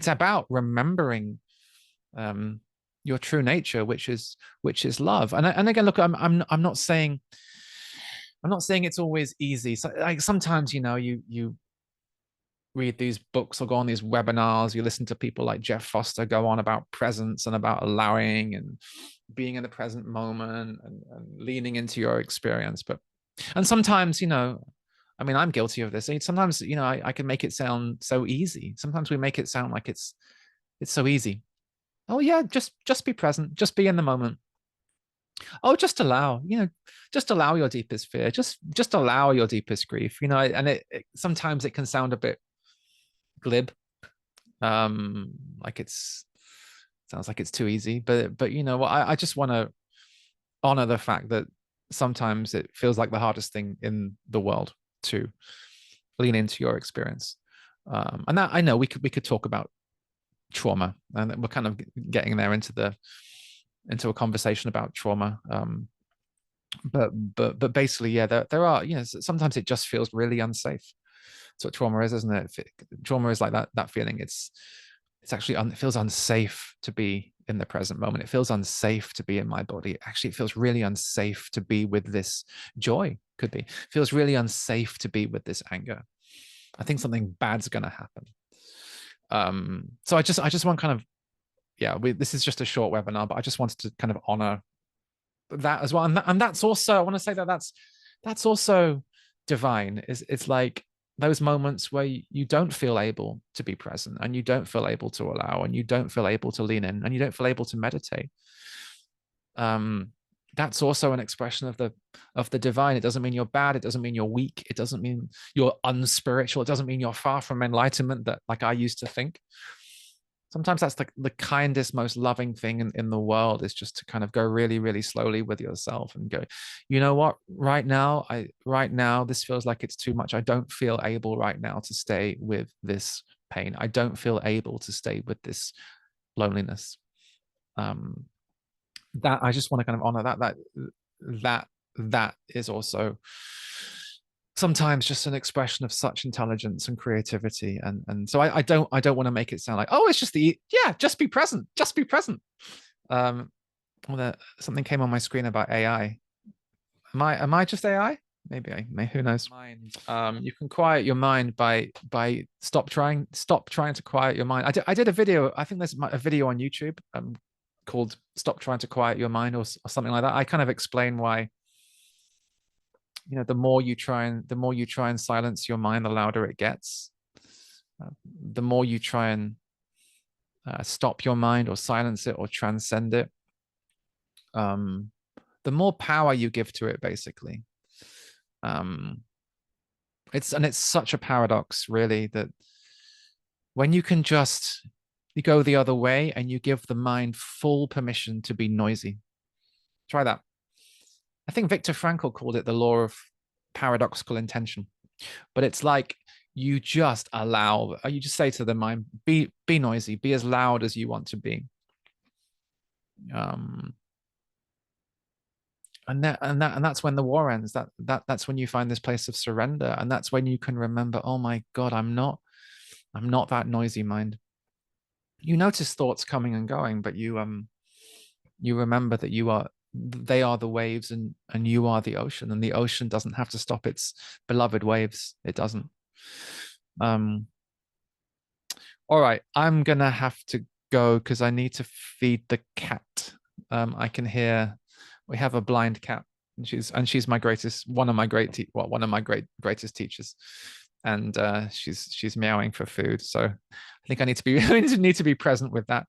It's about remembering your true nature, which is love. And again, look, I'm not saying it's always easy. So like sometimes, you read these books or go on these webinars, you listen to people like Jeff Foster go on about presence and about allowing and being in the present moment and leaning into your experience. And sometimes, I mean, I'm guilty of this. Sometimes, I can make it sound so easy. Sometimes we make it sound like it's so easy. Oh yeah, just be present, just be in the moment. Oh, just allow, just allow your deepest fear, just allow your deepest grief, and sometimes it can sound a bit glib, like sounds like it's too easy, but you know what, I just want to honor the fact that sometimes it feels like the hardest thing in the world to lean into your experience. And that, I know we could talk about trauma, and we're kind of getting there into a conversation about trauma. But basically, yeah, there are, sometimes it just feels really unsafe. That's what trauma is, isn't it? Trauma is like that feeling. It's actually it feels unsafe to be in the present moment. It feels unsafe to be in my body. Actually, it feels really unsafe to be with this joy. Could be. It feels really unsafe to be with this anger. I think something bad's going to happen. So I just want kind of, yeah, this is just a short webinar, but I just wanted to kind of honor that as well. And that's also, I want to say that that's also divine. It's like those moments where you don't feel able to be present, and you don't feel able to allow, and you don't feel able to lean in, and you don't feel able to meditate. That's also an expression of the divine. It doesn't mean you're bad. It doesn't mean you're weak. It doesn't mean you're unspiritual. It doesn't mean you're far from enlightenment, that like I used to think. Sometimes that's the kindest, most loving thing in the world, is just to kind of go really, really slowly with yourself and go, you know what, right now, this feels like it's too much. I don't feel able right now to stay with this pain. I don't feel able to stay with this loneliness. That I just want to kind of honor that is also sometimes just an expression of such intelligence and creativity. And so I don't want to make it sound like, oh, it's just just be present, just be present. Something came on my screen about AI. Am I just AI? Maybe who knows. Mind. You can quiet your mind by stop trying to quiet your mind. I did a video. I think there's a video on YouTube called "Stop Trying to Quiet Your Mind" or something like that. I kind of explain why, the more you try and silence your mind, the louder it gets. The more you try and stop your mind or silence it or transcend it, the more power you give to it, basically. It's such a paradox, really, that when you can just you go the other way and you give the mind full permission to be noisy. Try that. I think Viktor Frankl called it the law of paradoxical intention. But it's like you just say to the mind, be noisy, be as loud as you want to be. And that's when the war ends. That's when you find this place of surrender. And that's when you can remember, oh my God, I'm not that noisy mind. You notice thoughts coming and going, but you remember that they are the waves, and you are the ocean, and the ocean doesn't have to stop its beloved waves. It doesn't. All right, I'm gonna have to go because I need to feed the cat. I can hear we have a blind cat, and she's my greatest, one of my greatest teachers, and she's meowing for food. So I think I need to be present with that.